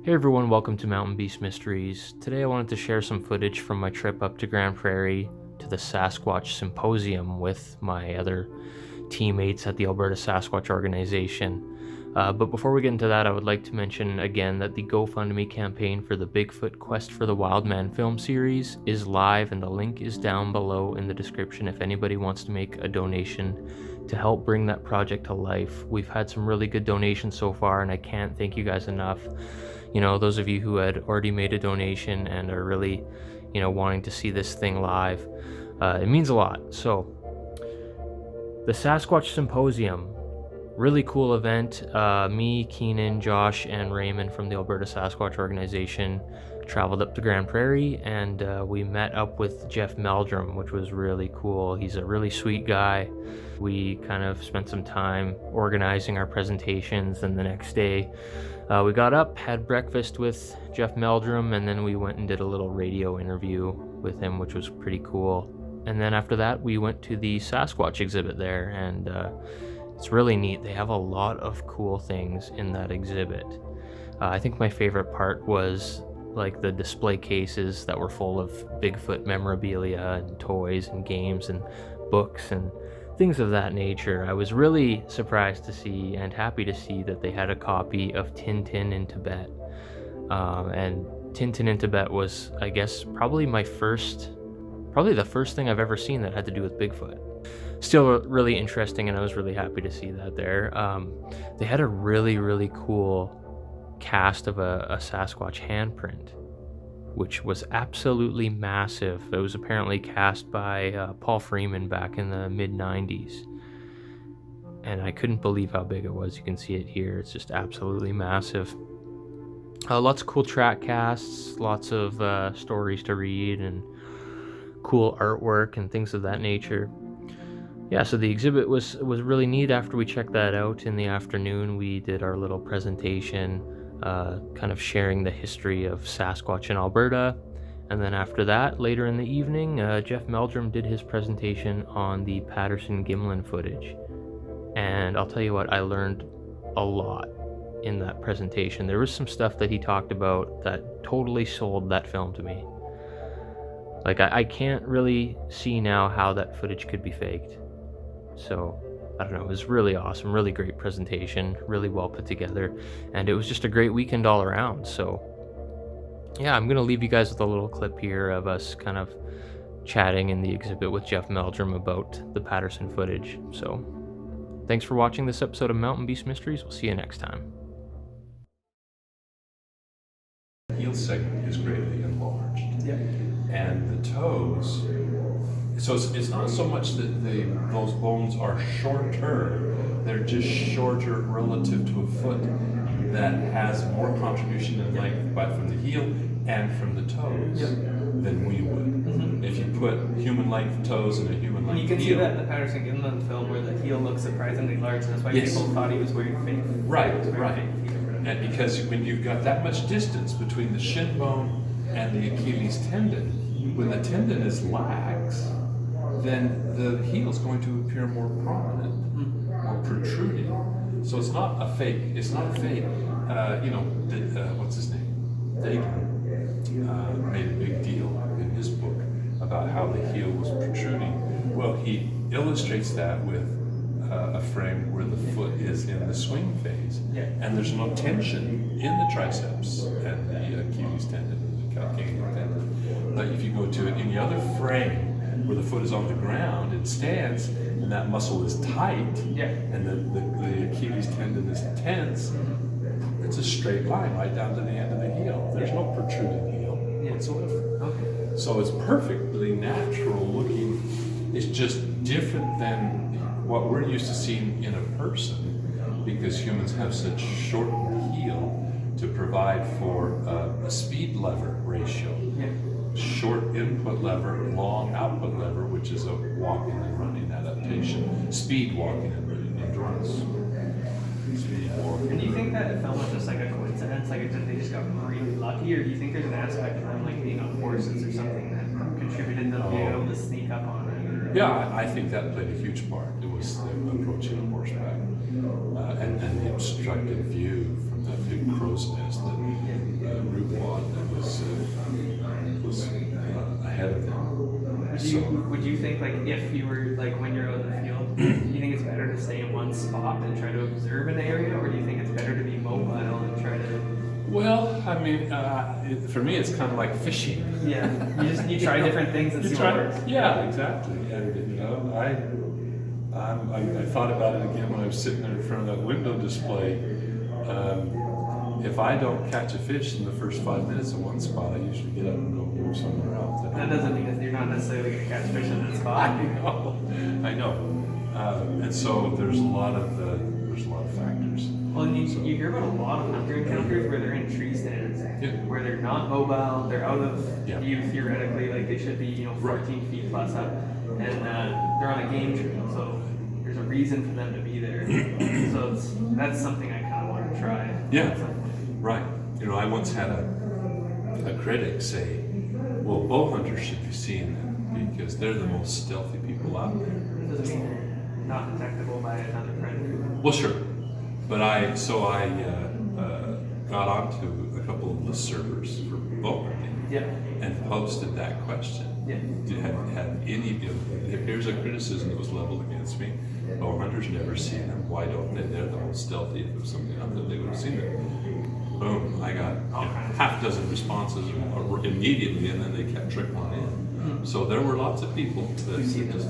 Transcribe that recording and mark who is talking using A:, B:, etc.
A: Hey everyone, welcome to Mountain Beast Mysteries. Today I wanted to share some footage from my trip up to Grand Prairie to the Sasquatch Symposium with my other teammates at the Alberta Sasquatch Organization. But before we get into that, I would like to mention again that the GoFundMe campaign for the Bigfoot Quest for the Wildman film series is live, and the link is down below in the description if anybody wants to make a donation to help bring that project to life. We've had some really good donations so far, and I can't thank you guys enough. You know, those of you who had already made a donation and are really, wanting to see this thing live, it means a lot. So, the Sasquatch Symposium, really cool event. Me, Keenan, Josh, and Raymond from the Alberta Sasquatch Organization traveled up to Grand Prairie, and we met up with Jeff Meldrum, which was really cool. He's a really sweet guy. We kind of spent some time organizing our presentations, and the next day we got up, had breakfast with Jeff Meldrum, and then we went and did a little radio interview with him, which was pretty cool. And then after that, we went to the Sasquatch exhibit there, and it's really neat. They have a lot of cool things in that exhibit. I think my favorite part was like the display cases that were full of Bigfoot memorabilia and toys and games and books and things of that nature. I was really surprised to see and happy to see that they had a copy of Tintin in Tibet. And Tintin in Tibet was, I guess, probably the first thing I've ever seen that had to do with Bigfoot. Still really interesting, and I was really happy to see that there. They had a really, really cool cast of a Sasquatch handprint, which was absolutely massive. It was apparently cast by Paul Freeman back in the mid-90s. And I couldn't believe how big it was. You can see it here. It's just absolutely massive. Lots of cool track casts, lots of stories to read, and cool artwork and things of that nature. Yeah, so the exhibit was really neat. After we checked that out in the afternoon, we did our little presentation, kind of sharing the history of Sasquatch in Alberta. And then after that, later in the evening, Jeff Meldrum did his presentation on the Patterson-Gimlin footage. And I'll tell you what, I learned a lot in that presentation. There was some stuff that he talked about that totally sold that film to me. Like, I can't really see now how that footage could be faked. So, I don't know, it was really awesome, really great presentation, really well put together, and it was just a great weekend all around. So, yeah, I'm going to leave you guys with a little clip here of us kind of chatting in the exhibit with Jeff Meldrum about the Patterson footage. So, thanks for watching this episode of Mountain Beast Mysteries. We'll see you next time.
B: The heel segment is greatly enlarged.
C: Yeah.
B: And the toes, so it's not so much that those bones are shorter, they're just shorter relative to a foot that has more contribution in length from the heel and from the toes than we would.
C: Mm-hmm.
B: If you put human length toes and a human length heel.
C: You can see that in the Patterson-Gimlin film where the heel looks surprisingly large, and that's why people thought he was wearing fake.
B: Right. And because when you've got that much distance between the shin bone and the Achilles tendon, when the tendon is lax, then the heel is going to appear more prominent, more protruding. So it's not a fake. It's not a fake. What's his name? Dagan made a big deal in his book about how the heel was protruding. Well, he illustrates that with a frame where the foot is in the swing phase, and there's no tension in the triceps and the Achilles tendon and the calcaneal tendon. But if you go to any other frame where the foot is on the ground, it stands, and that muscle is tight, and the Achilles tendon is tense, it's a straight line right down to the end of the heel. There's no protruding heel whatsoever.
C: Okay.
B: So it's perfectly natural looking. It's just different than what we're used to seeing in a person, because humans have such shortened heel to provide for a speed lever ratio. Short input lever, long output lever, which is a walking and running adaptation. Speed walking and running endurance. Speed walking.
C: And do you think that film was just like a coincidence, like they just got really lucky, or do you think there's an aspect of them like being on horses or something that contributed to being able to sneak up on it?
B: Yeah, I think that played a huge part. It was the approaching on horseback and the obstructed view from big crow's nest, that root wad that was ahead of them.
C: Would you think, like, if you were, like, when you're out in the field, do you think it's better to stay in one spot and try to observe an area, or do you think it's better to be mobile and try to?
B: Well, I mean, for me, it's kind of like fishing.
C: Yeah, you try different things and see what works.
B: Yeah, exactly. And you know, I thought about it again when I was sitting there in front of that window display. If I don't catch a fish in the first 5 minutes in one spot, I usually get up and go move somewhere else.
C: That doesn't mean that you're not necessarily going to catch fish in that spot.
B: I know. And so there's a lot of factors.
C: Well, you hear about a lot of hunter encounters where they're in tree stands, where they're not mobile, they're out of view theoretically, like they should be, 14 feet plus up, and they're on a game trail, so there's a reason for them to be there. So that's something I kind of want to try.
B: Yeah, right. You know, I once had a critic say, well, bow hunters should be seeing them because they're the most stealthy people out there.
C: Doesn't mean they're not detectable by another predator.
B: Well, sure. But I got onto a couple of list servers for bow hunting and posted that question. Have any of here's a criticism that was leveled against me. Bow hunters never see them. Why don't they? They're the most stealthy. If there was something out there, they would have seen it. Boom! I got half a dozen responses immediately, and then they kept trickling in. So there were lots of people that just